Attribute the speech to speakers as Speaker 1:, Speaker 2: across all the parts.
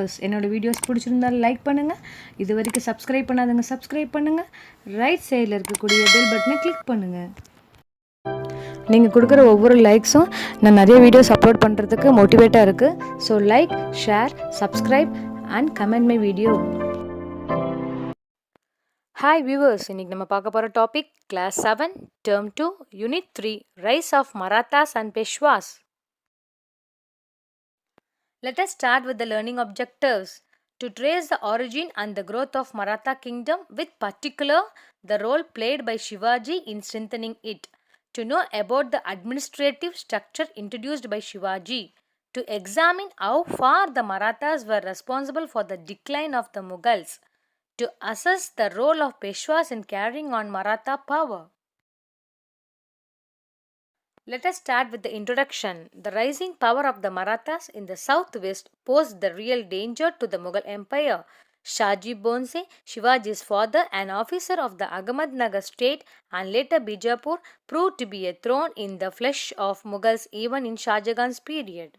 Speaker 1: Viewers, என்னோட videos பிடிச்சிருந்தாலும் like பண்ணுங்கள். இது வரைக்கும் சப்ஸ்கிரைப் பண்ணாதவங்க சப்ஸ்கிரைப் பண்ணுங்கள். ரைட் சைடில் இருக்கக்கூடிய பெல் பட்டனை கிளிக் பண்ணுங்கள். நீங்கள் கொடுக்குற ஒவ்வொரு லைக்ஸும் நான் நிறைய வீடியோஸ் அப்லோட் பண்ணுறதுக்கு மோட்டிவேட்டாக இருக்குது. So like, share, subscribe and comment my video. Hi viewers, இன்றைக்கி நம்ம பார்க்க போகிற topic class 7 term 2 unit 3 rise of Marathas and Peshwas. Let us start with the learning objectives. To trace the origin and the growth of Maratha kingdom, with particular the role played by Shivaji in strengthening it. To know about the administrative structure introduced by Shivaji. To examine how far the Marathas were responsible for the decline of the Mughals. To assess the role of Peshwas in carrying on Maratha power. Let us start with the introduction. The rising power of the Marathas in the southwest posed the real danger to the Mughal Empire. Shaji Bonse, Shivaji's father, an officer of the Ahmednagar state and later Bijapur, proved to be a thorn in the flesh of Mughals even in Shah Jahan's period.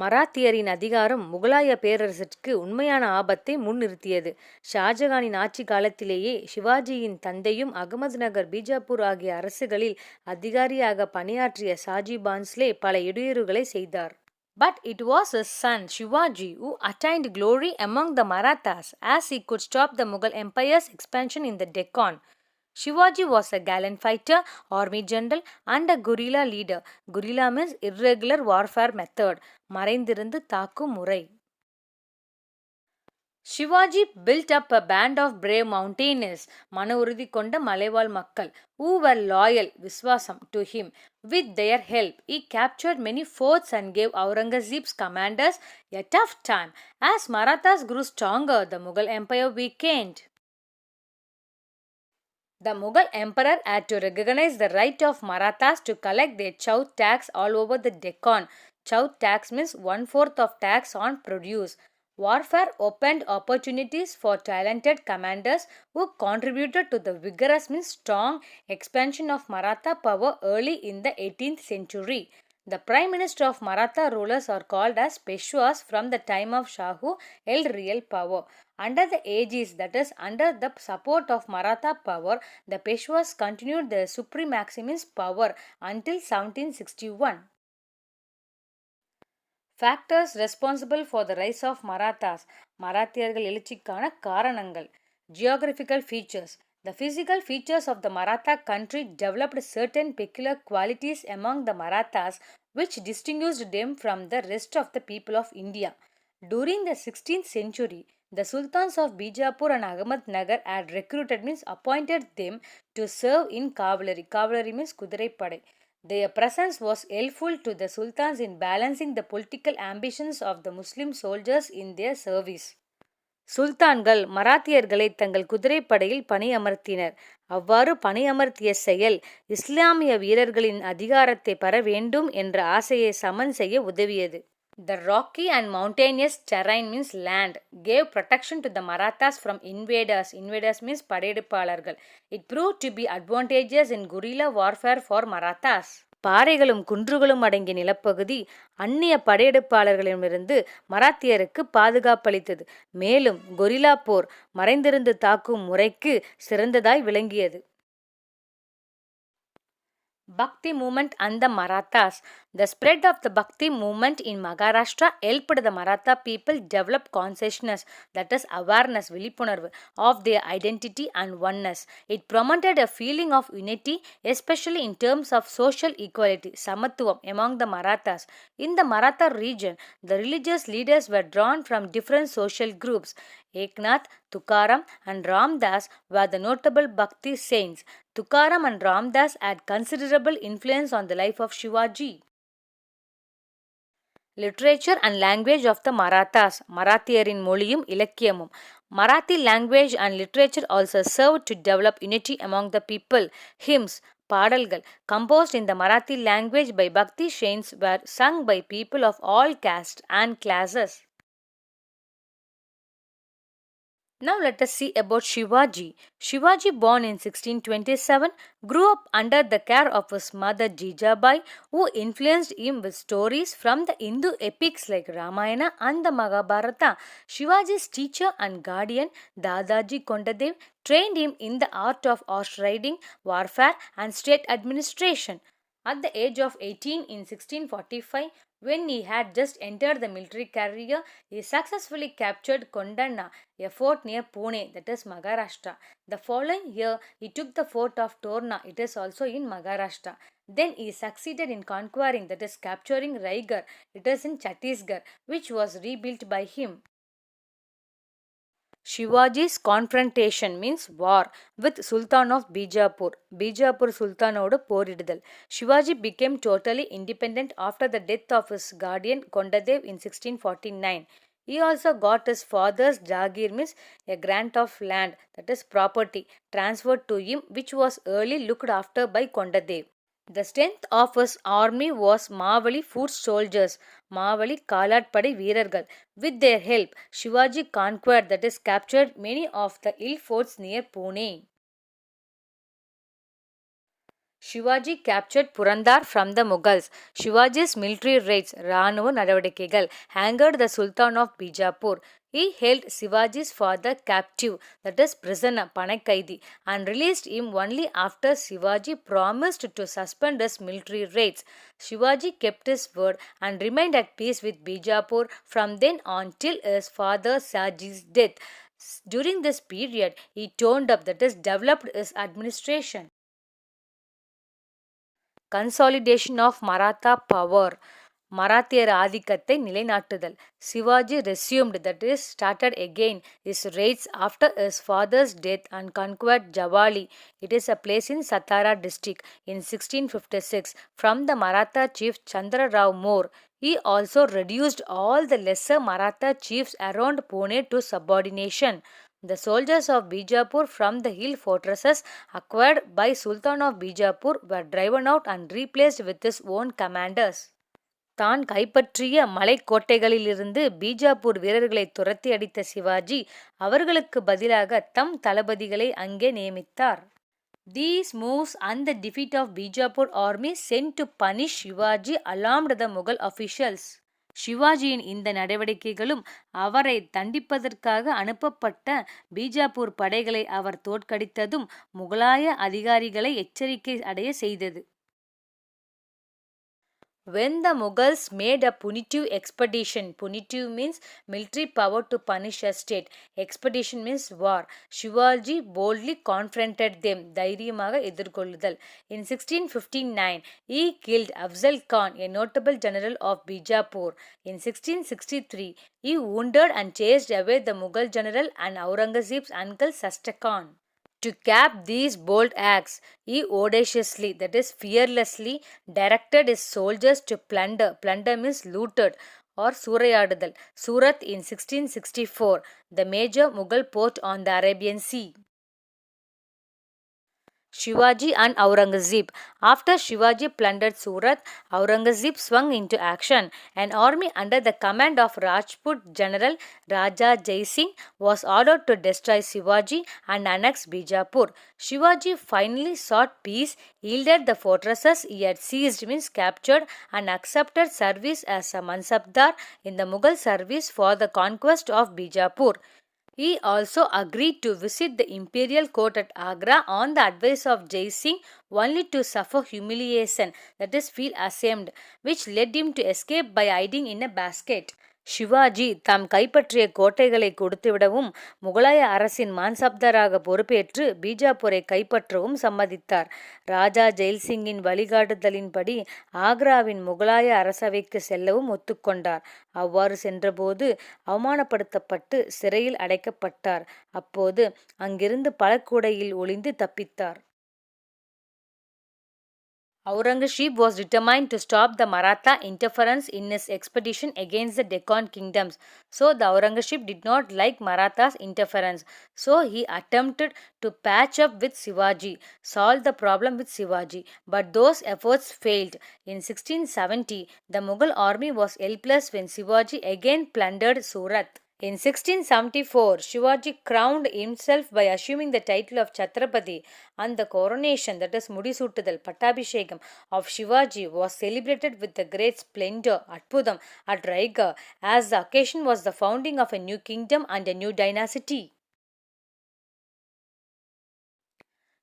Speaker 1: மராத்தியரின் அதிகாரம் முகலாய பேரரசிற்கு உண்மையான ஆபத்தை முன்னிறுத்தியது. ஷாஜகானின் ஆட்சி காலத்திலேயே சிவாஜியின் தந்தையும் அகமது நகர், பீஜாப்பூர் ஆகிய அரசுகளில் அதிகாரியாக பணியாற்றிய ஷாஜி பான்ஸ்லே பல இடையூறுகளை செய்தார். But it was his son Shivaji who attained glory among the Marathas as he could stop the Mughal Empire's expansion in the Deccan. Shivaji was a gallant fighter, army general and a guerrilla leader. Guerrilla means irregular warfare method. மறைந்திருந்து தாக்கும் முறை. Shivaji built up a band of brave mountaineers, மன உறுதி கொண்ட மலைவாழ் மக்கள், who were loyal, Viswasam, to him. With their help, he captured many forts and gave Aurangzeb's commanders a tough time. As Marathas grew stronger, the Mughal Empire weakened. The Mughal emperor had to recognize the right of Marathas to collect their chow tax all over the Deccan. Chow tax means 1/4 of tax on produce. Warfare opened opportunities for talented commanders who contributed to the vigorous means strong expansion of Maratha power early in the 18th century. The prime minister of Maratha rulers are called as Peshwas from the time of Shah who held real power. Under the aegis, that is, under the support of Maratha power, the Peshwas continued their supremaximus power until 1761. Factors responsible for the rise of Marathas. மராத்தியர்கள் எழுச்சிக்கான காரணங்கள். Geographical features. The physical features of the Maratha country developed certain peculiar qualities among the Marathas which distinguished them from the rest of the people of India. During the 16th century, the Sultans of Bijapur and Ahmednagar had recruited means appointed them to serve in cavalry. Cavalry means குதிரைப்படை. Their presence was helpful to the Sultans in balancing the political ambitions of the Muslim soldiers in their service. சுல்தான்கள் மராத்தியர்களை தங்கள் குதிரைப்படையில் பணியமர்த்தினர். அவ்வாறு பணியமர்த்திய செயல் இஸ்லாமிய வீரர்களின் அதிகாரத்தை பெற வேண்டும் என்ற ஆசையை சமன் செய்ய உதவியது. The rocky and mountainous terrain means land gave protection to the Marathas from invaders. Invaders means படையெடுப்பாளர்கள். It proved to be advantageous in guerrilla warfare for Marathas. பாறைகளும் குன்றுகளும் அடங்கிய நிலப்பகுதி அந்நிய படையெடுப்பாளர்களிடமிருந்து மராத்தியருக்கு பாதுகாப்பளித்தது. மேலும் கொரில்லா போர் மறைந்திருந்து தாக்கும் முறைக்கு சிறந்ததாய் விளங்கியது. Bhakti movement and the Marathas. The spread of the Bhakti movement in Maharashtra helped the Maratha people develop consciousness, that is awareness, விழிப்புணர்வு, of their identity and oneness. It promoted a feeling of unity, especially in terms of social equality, சமத்துவம், among the Marathas. In the Maratha region, the religious leaders were drawn from different social groups. Eknath, Tukaram and Ramdas were the notable Bhakti saints. Tukaram and Ramdas had considerable influence on the life of Shivaji. Literature and language of the Marathas. மராத்தியரின் மொழியும் இலக்கியமும். Marathi language and literature also served to develop unity among the people. Hymns, பாடல்கள் composed in the Marathi language by Bhakti saints were sung by people of all castes and classes. Now let us see about Shivaji. Shivaji, born in 1627, grew up under the care of his mother Jijabai, who influenced him with stories from the Hindu epics like Ramayana and the Mahabharata. Shivaji's teacher and guardian, Dadaji Kondadev, trained him in the art of horse riding, warfare, and state administration. At the age of 18 in 1645, when he had just entered the military career, he successfully captured Kondanna, a fort near Pune, that is Maharashtra. The following year, he took the fort of Torna, it is also in Maharashtra. Then he succeeded in conquering, that is capturing Raigarh, it is in Chhattisgarh, which was rebuilt by him. Shivaji's confrontation means war with Sultan of Bijapur. Bijapur Sultanodu போரிடுதல். Shivaji became totally independent after the death of his guardian Kondadev in 1649. He also got his father's Jagir means a grant of land, that is property, transferred to him, which was early looked after by Kondadev. The strength of his army was Mavali foot soldiers, Mavali காலாட்படை வீரர்கள். With their help, Shivaji conquered, that is captured, many of the hill forts near Pune. Shivaji captured Purandar from the Mughals. Shivaji's military raids, ராணுவ நடவடிக்கைகள், angered the Sultan of Bijapur. He held Shivaji's father captive, that is prisoner, Panakaidi, and released him only after Shivaji promised to suspend his military raids. Shivaji kept his word and remained at peace with Bijapur from then on till his father Shaji's death. During this period, he toned up, that is developed his administration. Consolidation of Maratha power. மராத்தியர் ஆதிக்கத்தை நிலைநாட்டுதல். Shivaji resumed, that is started again, his raids after his father's death and conquered Javali. It is a place in Satara district in 1656 from the Maratha chief Chandra Rao More. He also reduced all the lesser Maratha chiefs around Pune to subordination. The soldiers of Bijapur from the hill fortresses acquired by Sultan of Bijapur were driven out and replaced with his own commanders. தான் கைப்பற்றிய மலைக்கோட்டைகளிலிருந்து பீஜாப்பூர் வீரர்களை துரத்தி அடித்த சிவாஜி அவர்களுக்கு பதிலாக தம் தளபதிகளை அங்கே நியமித்தார். These moves and the defeat of Bijapur army sent to punish Shivaji alarmed the Mughal officials. சிவாஜியின் இந்த நடவடிக்கைகளும் அவரை தண்டிப்பதற்காக அனுப்பப்பட்ட பீஜாப்பூர் படைகளை அவர் தோற்கடித்ததும் முகலாய அதிகாரிகளை எச்சரிக்கை அடைய செய்தது. When the Mughals made a punitive expedition, punitive means military power to punish a state, expedition means war, Shivaji boldly confronted them, தைரியமாக எதிர்கொள்ளுதல். In 1659, he killed Afzal Khan, a notable general of Bijapur. In 1663, he wounded and chased away the Mughal general and Aurangzeb's uncle Ashtapradhan. To cap these bold acts, he audaciously, that is fearlessly, directed his soldiers to plunder. Plunder means looted or சூறையாடுதல். Surat in 1664, the major Mughal port on the Arabian Sea. Shivaji and Aurangzeb. After Shivaji plundered Surat, Aurangzeb swung into action. An army under the command of Rajput general Raja Jai Singh was ordered to destroy Shivaji and annex Bijapur. Shivaji finally sought peace, yielded the fortresses he had seized means captured, and accepted service as a Mansabdar in the Mughal service for the conquest of Bijapur. He also agreed to visit the imperial court at Agra on the advice of Jai Singh, only to suffer humiliation, that is feel ashamed, which led him to escape by hiding in a basket. Sivaji தாம் கைப்பற்றிய கோட்டைகளை கொடுத்துவிடவும் முகலாய அரசின் மான்சப்தராக பொறுப்பேற்று பீஜாப்பூரை கைப்பற்றவும் சம்மதித்தார். ராஜா ஜெய்சிங்கின் வழிகாட்டுதலின்படி ஆக்ராவின் முகலாய அரசவைக்கு செல்லவும் ஒத்துக்கொண்டார். அவ்வாறு சென்றபோது அவமானப்படுத்தப்பட்டு சிறையில் அடைக்கப்பட்டார். அப்போது அங்கிருந்து பழக்கூடையில் ஒளிந்து தப்பித்தார். Aurangzeb was determined to stop the Maratha interference in his expedition against the Deccan kingdoms. So the Aurangzeb did not like Maratha's interference. So he attempted to patch up with Shivaji, solve the problem with Shivaji. But those efforts failed. In 1670, the Mughal army was helpless when Shivaji again plundered Surat. In 1674, Shivaji crowned himself by assuming the title of Chhatrapati, and the coronation, that is Mudisutudal Pattabhishekam of Shivaji, was celebrated with the great splendor Atpudam at Raigarh, as the occasion was the founding of a new kingdom and a new dynasty.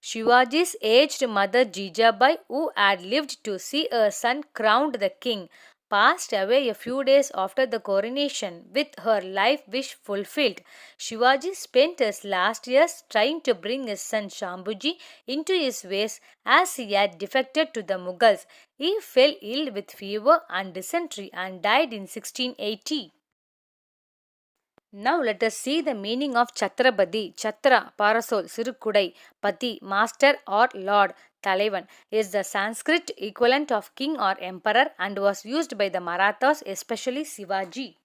Speaker 1: Shivaji's aged mother Jijabai, who had lived to see her son crowned the king, passed away a few days after the coronation with her life wish fulfilled. Shivaji spent his last years trying to bring his son Shambhuji into his ways, as he had defected to the Mughals. He fell ill with fever and dysentery and died in 1680. Now let us see the meaning of Chhatrapati. Chhatra, parasol, sirukudai, pati, master or lord, Talaivan, is the Sanskrit equivalent of king or emperor and was used by the Marathas, especially Shivaji.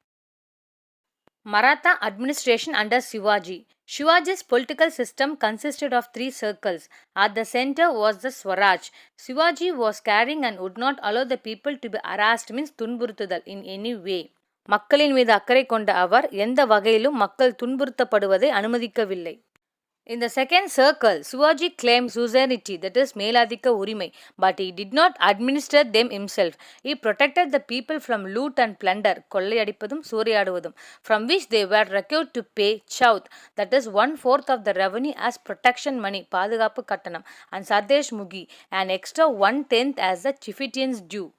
Speaker 1: Maratha administration under Shivaji. Shivaji's political system consisted of three circles. At the center was the Swaraj. Shivaji was caring and would not allow the people to be harassed, means துன்புறுத்துதல், in any way. மக்களின் மீது அக்கறை கொண்ட அவர் எந்த வகையிலும் மக்கள் துன்புறுத்தப்படுவதை அனுமதிக்கவில்லை. In the second circle, Shivaji claimed suzerainty, that is மேலாதிக்க உரிமை, but he did not administer them himself. He protected the people from loot and plunder, கொள்ளையடிப்பதும் சூறையாடுவதும், from which they were required to pay chowth, that is 1/4 of the revenue as protection money, பாதுகாப்பு கட்டணம், and Sardesh Mugi, an extra 1/10 as the chieftain's due.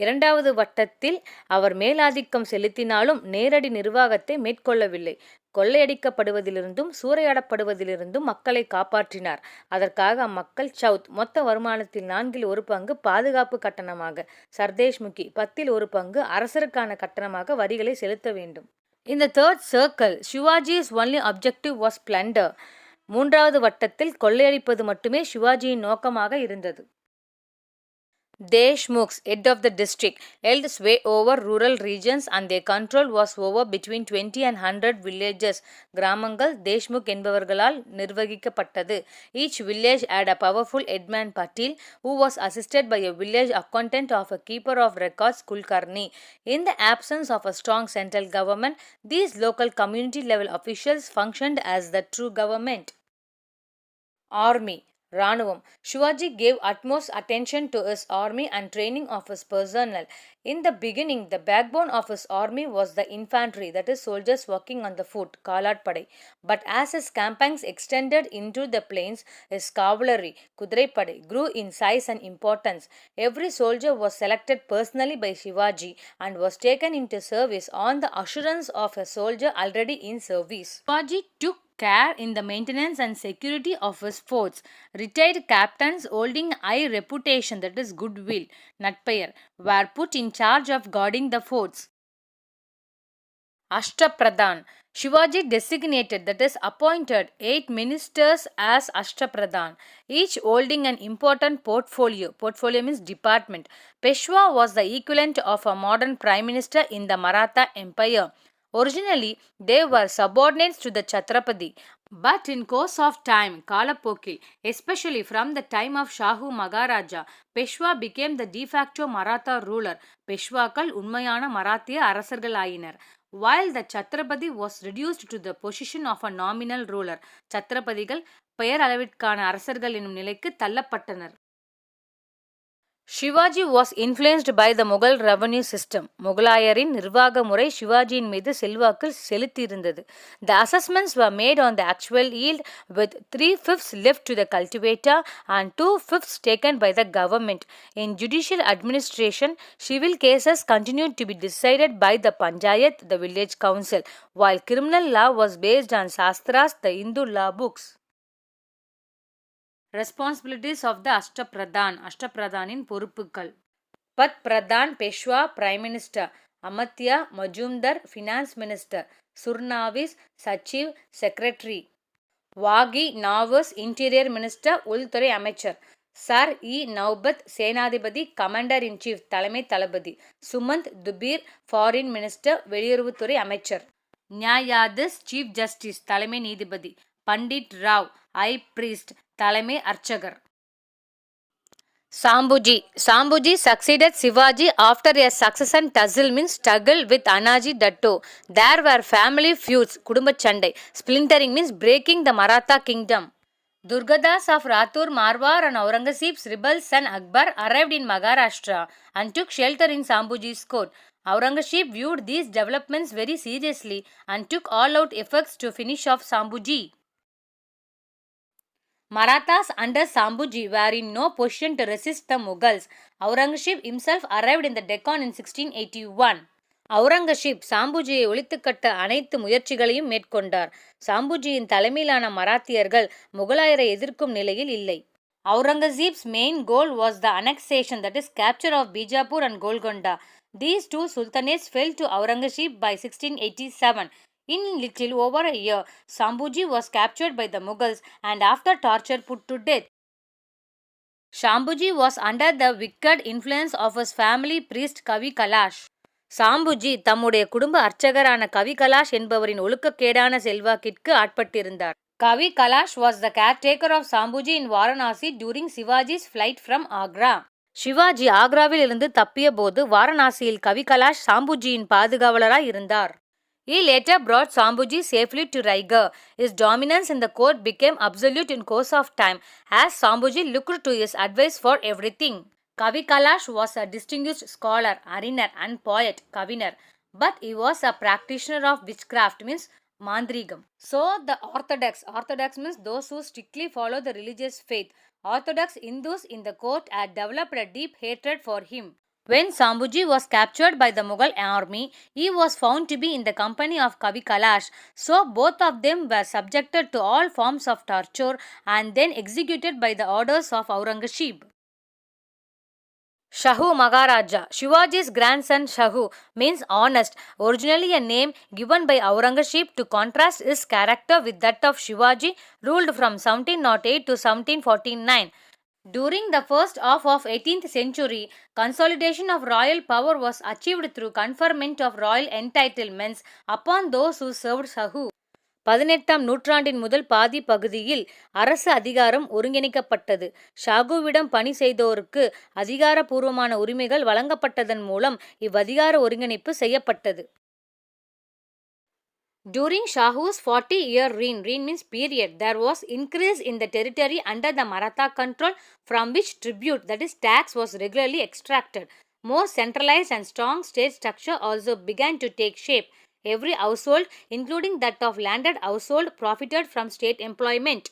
Speaker 1: இரண்டாவது வட்டத்தில் அவர் மேலாதிக்கம் செலுத்தினாலும் நேரடி நிர்வாகத்தை மேற்கொள்ளவில்லை. கொள்ளையடிக்கப்படுவதிலிருந்தும் சூறையாடப்படுவதிலிருந்தும் மக்களை காப்பாற்றினார். அதற்காக அம்மக்கள் சவுத், மொத்த வருமானத்தில் 1/4 பாதுகாப்பு கட்டணமாக, சர்தேஷ்முகி 10/1 அரசருக்கான கட்டணமாக வரிகளை செலுத்த வேண்டும். In the third circle, Shivaji's only objective was plunder. மூன்றாவது வட்டத்தில் கொள்ளையடிப்பது மட்டுமே சிவாஜியின் நோக்கமாக இருந்தது. Deshmukhs, head of the district, held sway over rural regions and their control was over between 20 and 100 villages. கிராமங்கள் Deshmukh என்பவர்களால் நிர்வகிக்கப்பட்டது. Each village had a powerful headman Patil, who was assisted by a village accountant of a keeper of records Kulkarni. In the absence of a strong central government, these local community level officials functioned as the true government. Army. Ranuvam. Shivaji gave utmost attention to his army and training of his personnel. In the beginning, the backbone of his army was the infantry, that is soldiers walking on the foot, Kalat Padai. But as his campaigns extended into the plains, his cavalry, Kudrai Padai, grew in size and importance. Every soldier was selected personally by Shivaji and was taken into service on the assurance of a soldier already in service. Shivaji took care in the maintenance and security of his forts. Retired captains holding high reputation, that is goodwill, Natpayar, were put in charge of guarding the forts. Ashtapradhan. Shivaji designated, that is appointed, 8 ministers as Ashtapradhan, each holding an important portfolio. Portfolio means department. Peshwa was the equivalent of a modern prime minister in the Maratha Empire. Originally, they were subordinates to the Chhatrapati, but in course of time, Kalapokil, especially from the time of Shahu Maharaja, Peshwa became the de facto Maratha ruler. Peshwakal உண்மையான மராத்திய அரசர்கள் ஆயினர். While the Chhatrapati was reduced to the position of a nominal ruler, சத்ரபதிகள் பெயர் அளவிற்கான அரசர்கள் என்னும் நிலைக்கு தள்ளப்பட்டனர். Shivaji was influenced by the Mughal revenue system. முகலாயரின் நிர்வாக முறை சிவாஜியின் மீது செல்வாக்கு செலுத்தியிருந்தது. The assessments were made on the actual yield, with 3/5 left to the cultivator and 2/5 taken by the government. In judicial administration, civil cases continued to be decided by the Panchayat, the village council, while criminal law was based on Shastras, the Hindu law books. Responsibilities of the Ashtapradhan. Ashtapradhanin பொறுப்புகள். Pat Pradhan, Peshwa, Prime Minister. Amatya, Majumdar, Finance Minister. Surnavis, Sachiv, Secretary. Wagi, Navas, Interior Minister, உள்துறை அமைச்சர். Sir E. Naubat, சேனாதிபதி, Commander in Chief, தலைமை தளபதி. Sumant Dubir, Foreign Minister, வெளியுறவுத்துறை அமைச்சர். Nyayadis, Chief Justice, தலைமை நீதிபதி. Pandit Rao, High Priest, தலைமை அர்ச்சகர். Sambhuji succeeded Shivaji after a succession tussle means struggle with Anaji Datto. There were family feuds, Kudumba Chandai. Splintering means breaking the Maratha kingdom. Durgadas of Rathur, Marwar and Aurangzeb's rebel son Akbar arrived in Maharashtra and took shelter in Sambhuji's court. Aurangzeb viewed these developments very seriously and took all-out efforts to finish off Sambhuji. Marathas under Sambhuji were in no position to resist the Mughals. Aurangzeb himself arrived in the Deccan in 1681. Aurangzeb சாம்புஜியை ஒழித்துக்கட்ட அனைத்து முயற்சிகளையும் மேற்கொண்டார். சாம்புஜியின் தலைமையிலான மராத்தியர்கள் முகலாயரை எதிர்க்கும் நிலையில் இல்லை. Aurangzeb's main goal was the annexation, that is capture of Bijapur and Golconda. These two sultanates fell to Aurangzeb by 1687. In little over a year, Sambhuji was captured by the Mughals and after torture put to death. Sambhuji was under the wicked influence of his family priest Kavi Kalash. Sambhaji தம்முடைய குடும்ப அர்ச்சகரான கவி கலாஷ் என்பவரின் ஒழுக்கக்கேடான செல்வாக்கிற்கு ஆட்பட்டிருந்தார். கவி Kalash was the caretaker of Sambhuji in Varanasi during Shivaji's flight from Agra. Sivaji ஆக்ராவில் இருந்து தப்பிய போது வாரணாசியில் கவி கலாஷ் சாம்புஜியின் பாதுகாவலராய் இருந்தார். He later brought Sambhuji safely to Raigad. His dominance in the court became absolute in course of time as Sambhuji looked to his advice for everything. Kavi Kalash was a distinguished scholar, ariner and poet, Kavinar, but he was a practitioner of witchcraft means Mandrigam. So the Orthodox means those who strictly follow the religious faith. Orthodox Hindus in the court had developed a deep hatred for him. When Sambhuji was captured by the Mughal army, he was found to be in the company of Kavi Kalash. So both of them were subjected to all forms of torture and then executed by the orders of Aurangzeb. Shahu Maharaja. Shivaji's grandson Shahu means honest, originally a name given by Aurangzeb to contrast his character with that of Shivaji, ruled from 1708 to 1749. During the first half of 18th century, consolidation of royal power was achieved through conferment of royal entitlements upon those who served Shahu. 18ஆம் நூற்றாண்டின் முதல் பாதி பகுதியில் அரசு அதிகாரம் ஒருங்கிணைக்கப்பட்டது. ஷாகுவிடம் பணி செய்தோருக்கு அதிகாரபூர்வமான உரிமைகள் வழங்கப்பட்டதன் மூலம் இவ்வதிகார ஒருங்கிணைப்பு செய்யப்பட்டது. During Shahu's 40-year reign means period, there was increase in the territory under the Maratha control from which tribute, that is tax, was regularly extracted. More centralized and strong state structure also began to take shape. Every household, including that of landed household, profited from state employment.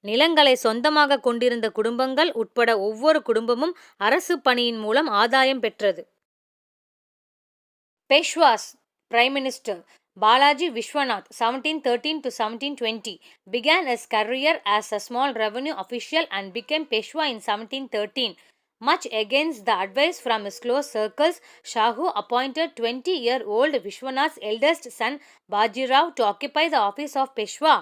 Speaker 1: நிலங்களை சொந்தமாக கொண்டிருந்த குடும்பங்கள் உட்பட ஒவ்வொரு குடும்பமும் அரசு பணியின் மூலம் ஆதாயம் பெற்றது. Peshwas, Prime Minister Balaji Vishwanath, 1713 to 1720, began his career as a small revenue official and became Peshwa in 1713. Much against the advice from his close circles, Shahu appointed 20-year-old Vishwanath's eldest son Bajirao to occupy the office of Peshwa.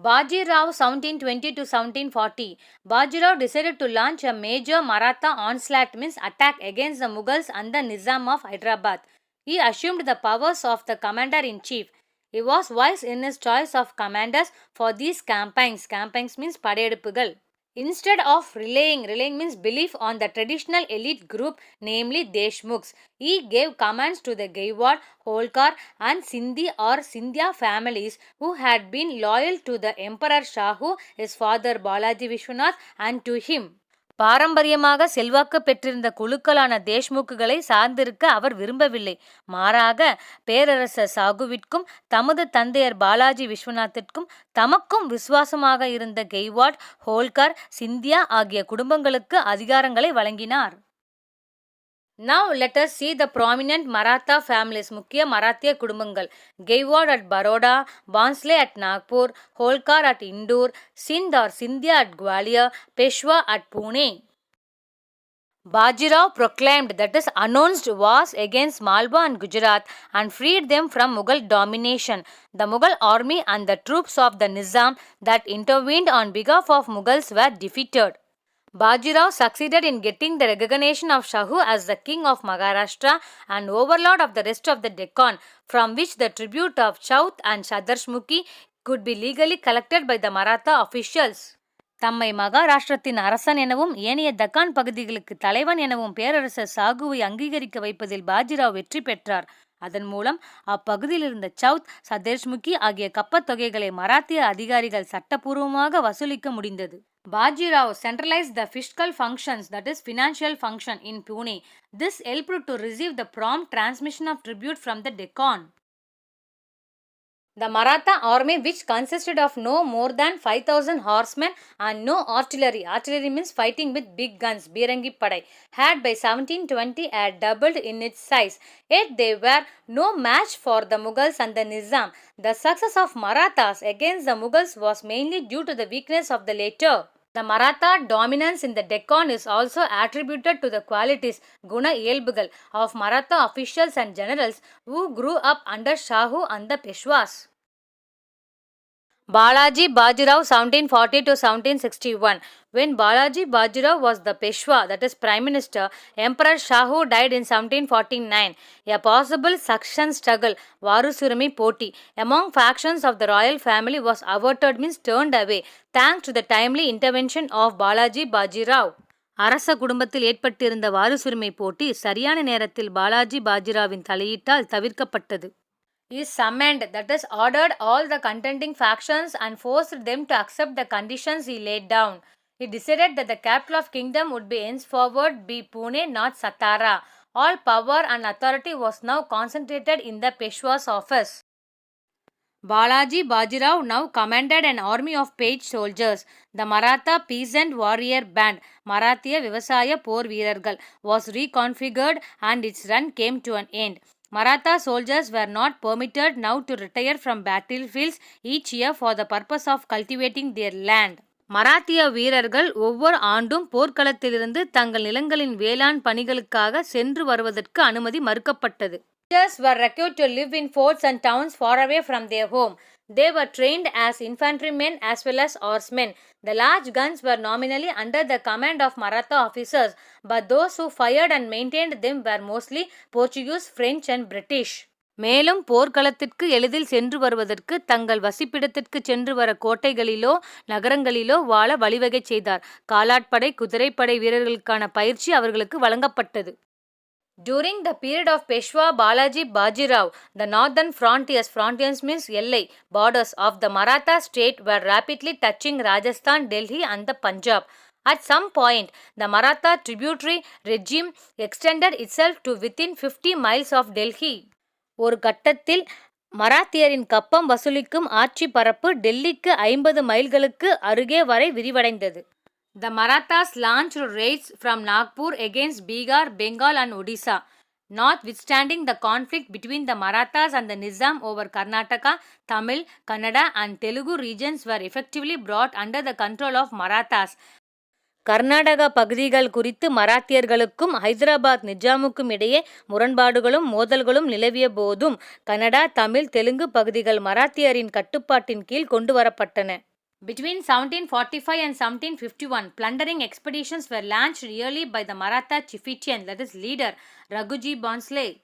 Speaker 1: Bajirao 1720 to 1740. Bajirao decided to launch a major Maratha onslaught means attack against the Mughals and the Nizam of Hyderabad. He assumed the powers of the commander-in-chief. He was wise in his choice of commanders for these campaigns. Campaigns means padeduppugal. Instead of relying means belief on the traditional elite group, namely Deshmukhs, he gave commands to the Gaiwad, Holkar and Sindhi or Sindhya families who had been loyal to the Emperor Shahu, his father Balaji Vishwanath, and to him. பாரம்பரியமாக செல்வாக்கு பெற்றிருந்த குழுக்களான தேஷ்முக்குகளை சார்ந்திருக்க அவர் விரும்பவில்லை. மாறாக பேரரசர் சாகுவிற்கும் தமது தந்தையர் பாலாஜி விஸ்வநாத்திற்கும் தமக்கும் விசுவாசமாக இருந்த கெய்வாட், ஹோல்கர், சிந்தியா ஆகிய குடும்பங்களுக்கு அதிகாரங்களை வழங்கினார். Now let us see the prominent Maratha families. முக்கிய மராத்திய குடும்பங்கள். Gaiwad at Baroda, Bhonsle at Nagpur, Holkar at Indore, Sindh or Sindhya at Gwalior, Peshwa at Pune. Bajirao proclaimed, that is announced, wars against Malwa and Gujarat and freed them from Mughal domination. The Mughal army and the troops of the Nizam that intervened on behalf of Mughals were defeated. Bajirao succeeded in getting the recognition of Shahu as the king of Maharashtra and overlord of the rest of the Deccan, from which the tribute of Chaut and Shadarshmukhi could be legally collected by the Maratha officials. தம்மை மகாராஷ்டிரத்தின் அரசன் எனவும் ஏனைய தக்கான் பகுதிகளுக்கு தலைவன் எனவும் பேரரசர் சாகுவை அங்கீகரிக்க வைப்பதில் பாஜிராவ் வெற்றி பெற்றார். அதன் மூலம் அப்பகுதியில் இருந்த சவுத், சதேஷ்முகி ஆகிய கப்பத் தொகைகளை மராத்திய அதிகாரிகள் சட்டபூர்வமாக வசூலிக்க முடிந்தது. Bajirao centralized the fiscal functions, that is financial function, in Pune. This helped to receive the prompt transmission of tribute from the Deccan. The Maratha army, which consisted of no more than 5,000 horsemen and no artillery, artillery means fighting with big guns, Birangi Padai, had by 1720 had doubled in its size. Yet they were no match for the Mughals and the Nizam. The success of Marathas against the Mughals was mainly due to the weakness of the latter. The Maratha dominance in the Deccan is also attributed to the qualities, guna இயல்புகள், of Maratha officials and generals who grew up under Shahu and the Peshwas. Balaji Bajirao 1740 to 1761. When Balaji Bajirao was the Peshwa, that is Prime Minister, Emperor Shahu died in 1749. A possible succession struggle, Varusurami Poti, among factions of the royal family was averted, means turned away, thanks to the timely intervention of Balaji Bajirao. அரச குடும்பத்தில் ஏற்பட்டிருந்த வாரிசுரிமை போட்டி சரியான நேரத்தில் Balaji பாஜிராவின் தலையீட்டால் தவிர்க்கப்பட்டது. He summoned, that is ordered, all the contending factions and forced them to accept the conditions he laid down. He decided that the capital of kingdom would be henceforward be Pune, not Satara. All power and authority was now concentrated in the Peshwa's office. Balaji Bajirao now commanded an army of paid soldiers. The Maratha peasant warrior band, Marathiya Vivasaya Por Veerargal, was reconfigured and its run came to an end. Maratha soldiers were not permitted now to retire from battlefields each year for the purpose of cultivating their land. மராத்திய வீரர்கள் ஒவ்வொரு ஆண்டும் போர்க்களத்திலிருந்து தங்கள் நிலங்களின் வேளாண் பணிகளுக்காக சென்று வருவதற்கு அனுமதி மறுக்கப்பட்டது. Soldiers were required to live in forts and towns far away from their home. They were trained as infantrymen as well as horsemen. The large guns were nominally under the command of Maratha officers, but those who fired and maintained them were mostly Portuguese, French and British. மேலும் போர்க்களத்திற்கு எளிதில் சென்று வருவதற்கு தங்கள் வசிப்பிடத்திற்கு சென்று வர கோட்டைகளிலோ நகரங்களிலோ வாழ வழிவகை செய்தார். காலாட்படை, குதிரைப்படை வீரர்களுக்கான பயிற்சி அவர்களுக்கு வழங்கப்பட்டது. During the period of Peshwa Balaji Bajirao, the northern frontiers means எல்லை, borders of the Maratha state were rapidly touching Rajasthan, Delhi and the Punjab. At some point, the Maratha tributary regime extended itself to within 50 miles of Delhi. ஒரு கட்டத்தில் மராத்தியரின் கப்பம் வசூலிக்கும் ஆட்சி பரப்பு டெல்லிக்கு 50 மைல்களுக்கு அருகே வரை விரிவடைந்தது. The Marathas launched raids from Nagpur against Bihar, Bengal and Odisha. Notwithstanding the conflict between the Marathas and the Nizam over Karnataka, Tamil, Kannada and Telugu regions were effectively brought under the control of Marathas. Karnataka பகுதிகள் குறித்து மராத்தியர்களுக்கும் ஹைதராபாத் நிஜாமுக்கும் இடையே முரண்பாடுகளும் மோதல்களும் நிலவிய போதும் கன்னடா, தமிழ், தெலுங்கு பகுதிகள் மராத்தியரின் கட்டுப்பாட்டின் கீழ் கொண்டு வரப்பட்டன. Between 1745 and 1751, plundering expeditions were launched yearly by the Maratha chieftain, that is leader, Raghuji Bhonsle.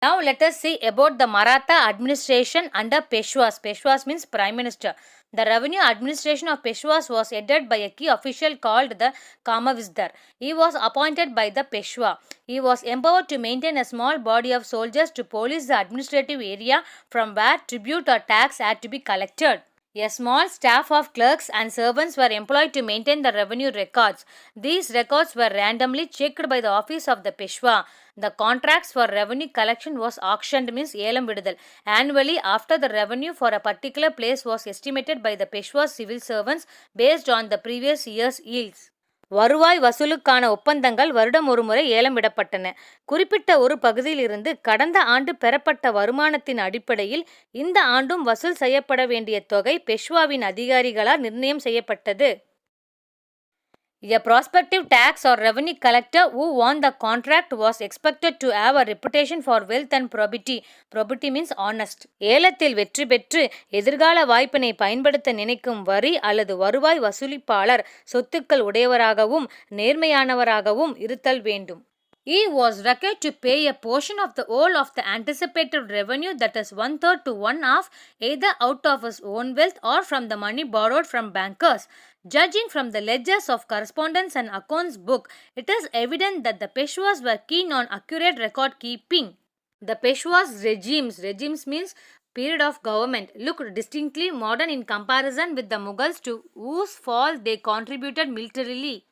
Speaker 1: Now let us see about the Maratha administration under Peshwas. Peshwas means Prime Minister. The revenue administration of Peshwas was headed by a key official called the Kamavisdar. He was appointed by the Peshwa. He was empowered to maintain a small body of soldiers to police the administrative area from where tribute or tax had to be collected. A small staff of clerks and servants were employed to maintain the revenue records. These records were randomly checked by the office of the Peshwa. The contracts for revenue collection was auctioned, means ஏலம் விடுதல். Annually, after the revenue for a particular place was estimated by the Peshwa's civil servants based on the previous year's yields. வருவாய் வசூலுக்கான ஒப்பந்தங்கள் வருடம் ஒருமுறை ஏலம் விடப்பட்டன. குறிப்பிட்ட ஒரு பகுதியிலிருந்து கடந்த ஆண்டு பெறப்பட்ட வருமானத்தின் அடிப்படையில் இந்த ஆண்டும் வசூல் செய்யப்பட வேண்டிய தொகை பெஷ்வாவின் அதிகாரிகளால் நிர்ணயம் செய்யப்பட்டது. A prospective tax or revenue collector who won the contract was expected to have a reputation for wealth and probity. Probity means honest. ஏலத்தில் வெற்றி பெற்று எதிர்கால வாய்ப்பினை பயன்படுத்த நினைக்கும் வரி அல்லது வருவாய் வசூலிப்பாளர் சொத்துக்கள் உடையவராகவும் நேர்மையானவராகவும் இருத்தல் வேண்டும். He was required to pay a portion of the whole of the anticipated revenue, that is one third to one half, either out of his own wealth or from the money borrowed from bankers. Judging from the ledgers of correspondence and accounts book, it is evident that the Peshwas were keen on accurate record keeping. The Peshwas regimes means period of government, looked distinctly modern in comparison with the Mughals, to whose fall they contributed militarily.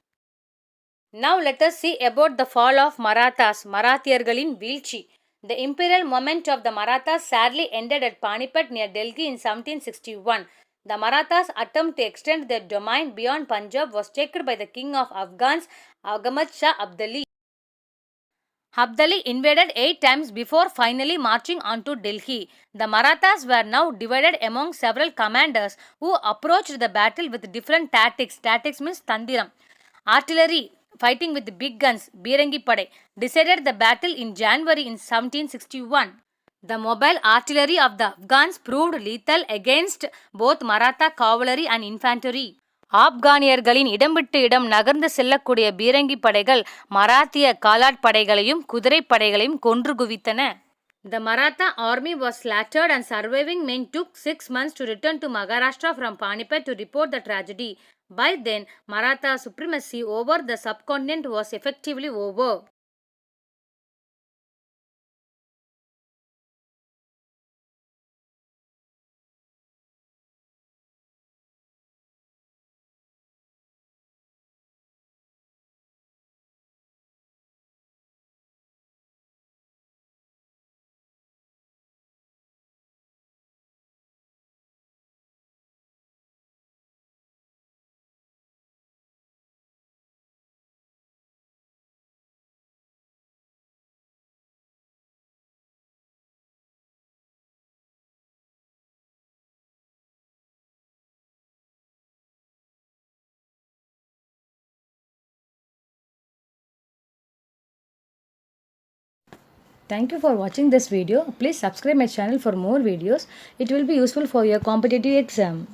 Speaker 1: Now let us see about the fall of Marathas, Marathiyargalin Vilchi. The imperial moment of the Marathas sadly ended at Panipat near Delhi in 1761. The Marathas' attempt to extend their domain beyond Punjab was checked by the king of Afghans, Ahmad Shah Abdali. Abdali invaded 8 times before finally marching on to Delhi. The Marathas were now divided among several commanders who approached the battle with different tactics. Tactics means tandiram. Artillery, fighting with the big guns, Birangi Pade, decided the battle in January in 1761. The mobile artillery of the Afghans proved lethal against both Maratha cavalry and infantry. ஆப்கானியர்களின் இடம் விட்டு இடம் நகர்ந்து செல்லக்கூடிய பீரங்கி படைகள் மராத்திய காலாட்படைகளையும் குதிரைப்படைகளையும் கொன்று குவித்தன. The Maratha army was slaughtered and surviving men took 6 months to return to Maharashtra from Panipat to report the tragedy. By then, Maratha supremacy over the subcontinent was effectively over. Thank you for watching this video. Please subscribe my channel for more videos. It will be useful for your competitive exam.